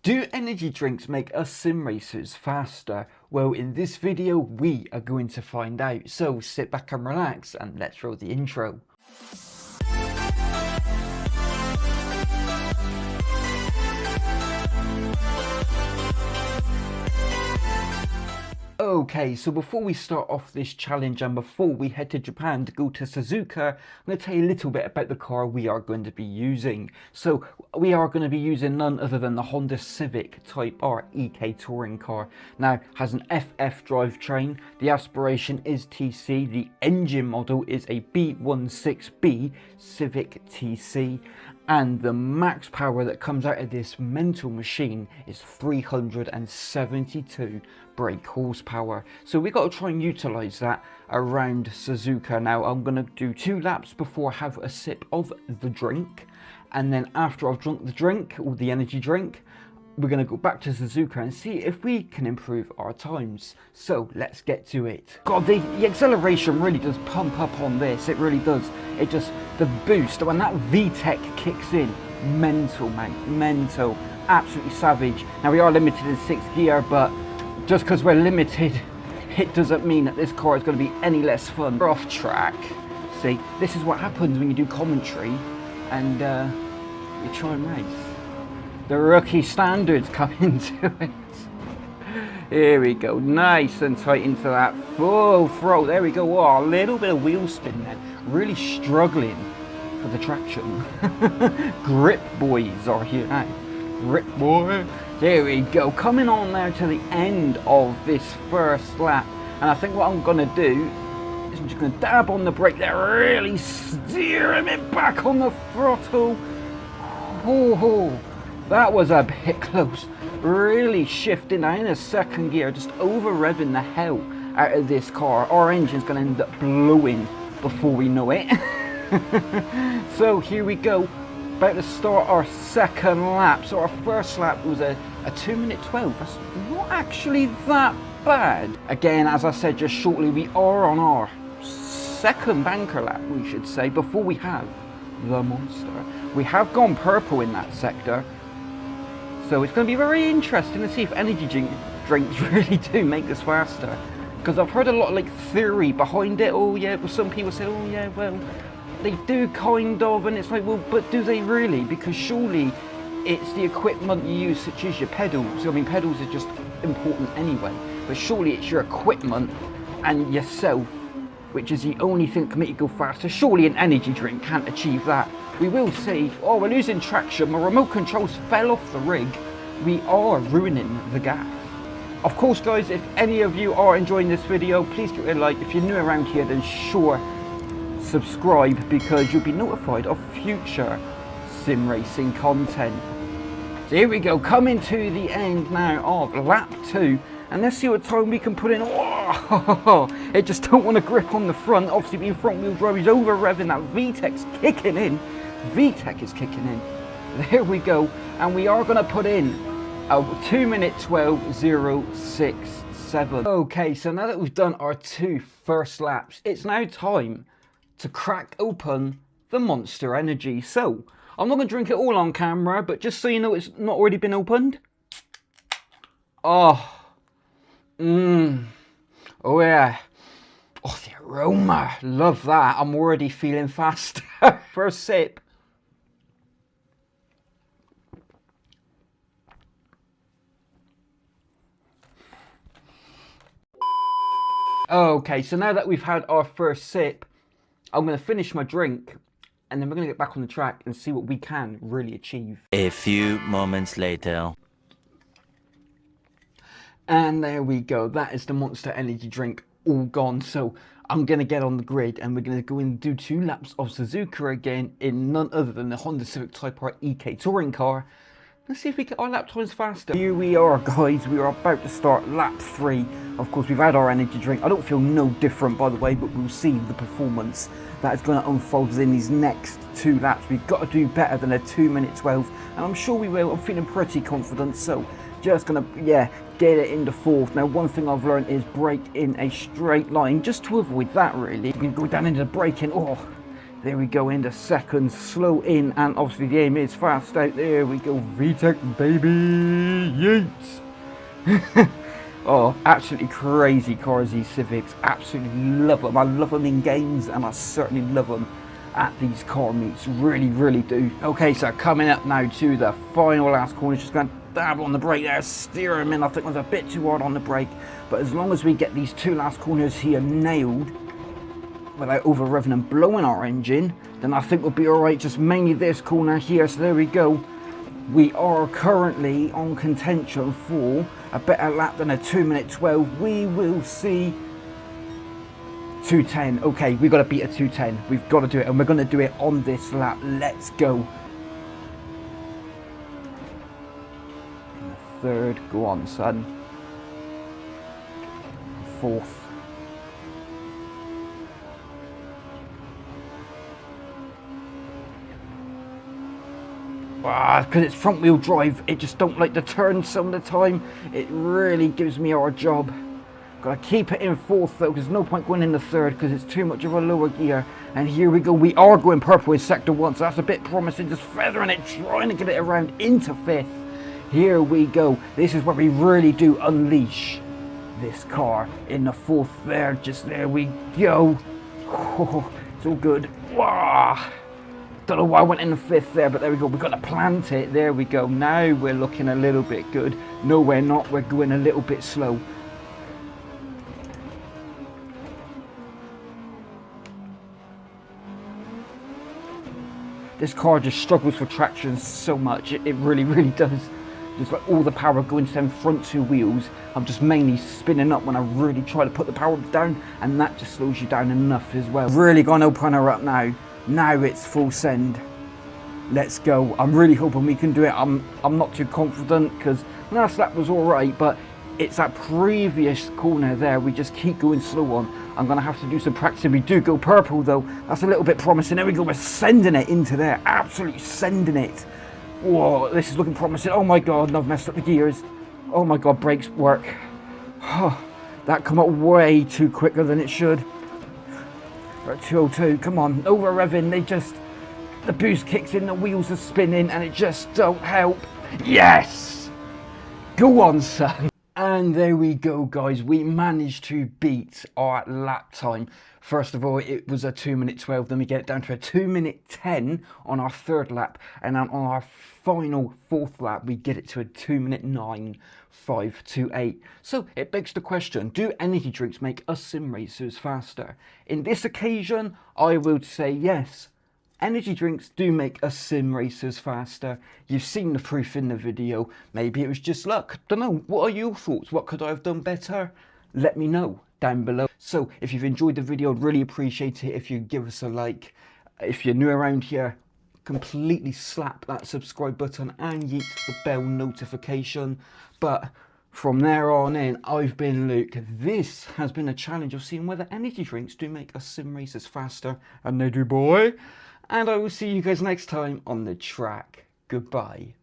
Do energy drinks us sim racers faster? Well, in this video, we are going to find out. So sit back and relax and let's roll the intro. Okay, so before we start off this challenge and before we head to Japan to go to Suzuka, I'm going to tell you a little bit about the car we are going to be using. So we are going to be using none other than the Honda Civic Type R EK touring car. Now, it has an FF drivetrain, the aspiration is TC, the engine model is a B16B Civic TC, and the max power that comes out of this mental machine is 372 brake horsepower. So we got to try and utilize that around Suzuka. Now I'm going to do 2 laps before I have a sip of the drink, and then after I've drunk the drink or the energy drink, we're going to go back to Suzuka and see if we can improve our times. So let's get to it. God, the acceleration really does pump up on this. It really does. It just, the boost, when that VTEC kicks in, mental, mate, mental, absolutely savage. Now we are limited in 6th gear, but just because we're limited, it doesn't mean that this car is going to be any less fun. We're off track. See, this is what happens when you do commentary and you try and race. The rookie standards come into it. Here we go, nice and tight into that full throw. There we go. Oh, a little bit of wheel spin there. Really struggling for the traction. Grip boys are here now. Grip boy. There we go. Coming on now to the end of this first lap. And I think what I'm going to do is I'm just going to dab on the brake there. Really steering it back on the throttle. Oh. That was a bit close. Really shifting now in a 2nd gear, just over revving the hell out of this car. Our engine's going to end up blowing before we know it. So here we go, about to start our 2nd lap. So our first lap was a 2:12. That's not actually that bad. Again, as I said just shortly, we are on our 2nd banker lap, we should say, before we have the monster. We have gone purple in that sector. So it's going to be very interesting to see if energy drinks really do make us faster. Because I've heard a lot of theory behind it. Oh yeah, well, some people say, oh yeah, well, they do kind of, and it's like, well, but do they really? Because surely it's the equipment you use, such as your pedals. I mean, pedals are just important anyway, but surely it's your equipment and yourself, which is the only thing that can make you go faster. Surely an energy drink can't achieve that. We will see, oh, we're losing traction, my remote controls fell off the rig. We are ruining the gaff. Of course, guys, if any of you are enjoying this video, please give it a like. If you're new around here, then sure, subscribe, because you'll be notified of future sim racing content. So here we go, coming to the end now of lap 2. And let's see what time we can put in. Oh, it just don't want to grip on the front. Obviously being front wheel drive, he's over revving, that VTEC's kicking in. VTEC is kicking in. There we go. And we are going to put in a 2:12.067. Okay, so now that we've done our 2 first laps, it's now time to crack open the Monster Energy. So I'm not going to drink it all on camera, but just so you know, it's not already been opened. Oh. Oh yeah. Oh, the aroma. Love that. I'm already feeling faster. First sip. Okay, so now that we've had our first sip, I'm going to finish my drink, and then we're going to get back on the track and see what we can really achieve. A few moments later. And there we go, that is the Monster Energy drink all gone. So I'm going to get on the grid and we're going to go and do 2 laps of Suzuka again in none other than the Honda Civic Type R EK touring car. Let's see if we get our lap times faster. Here we are, guys, we are about to start lap 3. Of course, we've had our energy drink. I don't feel no different, by the way, but we'll see the performance that is going to unfold within these next 2 laps. We've got to do better than a 2:12, and I'm sure we will. I'm feeling pretty confident, so just gonna, yeah, get it into 4th. Now, one thing I've learned is brake in a straight line, just to avoid that, really. You can go down into the braking, oh, There we go, into seconds, slow in, and obviously the aim is fast out. There we go, VTEC baby, yeet. Oh, absolutely crazy cars, these Civics. Absolutely love them. I love them in games, and I certainly love them at these car meets. Really, really do. Okay, so coming up now to the final last corner. Just going to dab on the brake there, steer him in. I think I was a bit too hard on the brake, but as long as we get these two last corners here nailed without over revving and blowing our engine, then I think we'll be alright. Just mainly this corner here. So there we go. We are currently on contention for a better lap than a 2:12. We will see 2:10. Okay, we've got to beat a 2:10. We've got to do it, and we're going to do it on this lap. Let's go. Third, go on, son. Fourth. Because it's front wheel drive, it just don't like to turn some of the time. It really gives me our job. Gotta keep it in fourth though, because there's no point going in the third because it's too much of a lower gear. And here we go, we are going purple in sector 1, so that's a bit promising. Just feathering it, trying to get it around into fifth. Here we go. This is where we really do unleash this car in the fourth there. Just there we go. Oh, it's all good. Wow. Don't know why I went in the fifth there, but there we go. We've got to plant it. There we go. Now we're looking a little bit good. No, we're not. We're going a little bit slow. This car just struggles for traction so much. It really, really does. Just like all the power going to them front two wheels. I'm just mainly spinning up when I really try to put the power down, and that just slows you down enough as well. Really gonna open her up now. Now it's full send. Let's go. I'm really hoping we can do it. I'm not too confident because last lap was all right, but it's that previous corner there we just keep going slow on. I'm gonna have to do some practice. We do go purple though. That's a little bit promising. There we go. We're sending it into there. Absolutely sending it. Whoa, this is looking promising. Oh my god, and I've messed up the gears. Oh my god, brakes work. Oh, that come up way too quicker than it should. We're at 202, come on, over revving, the boost kicks in, the wheels are spinning, and it just don't help. Yes! Go on, son. And there we go, guys, we managed to beat our lap time. First of all, it was a 2:12, then we get it down to a 2:10 on our third lap, and then on our final fourth lap, we get it to a 2:09.528. So it begs the question, do energy drinks make us sim racers faster? In this occasion, I would say yes. Energy drinks do make us sim racers faster. You've seen the proof in the video. Maybe it was just luck. Don't know. What are your thoughts? What could I have done better? Let me know down below. So if you've enjoyed the video, I'd really appreciate it if you give us a like. If you're new around here, completely slap that subscribe button and yeet the bell notification. But from there on in, I've been Luke. This has been a challenge of seeing whether energy drinks do make us sim racers faster. And they do, boy. And I will see you guys next time on the track. Goodbye.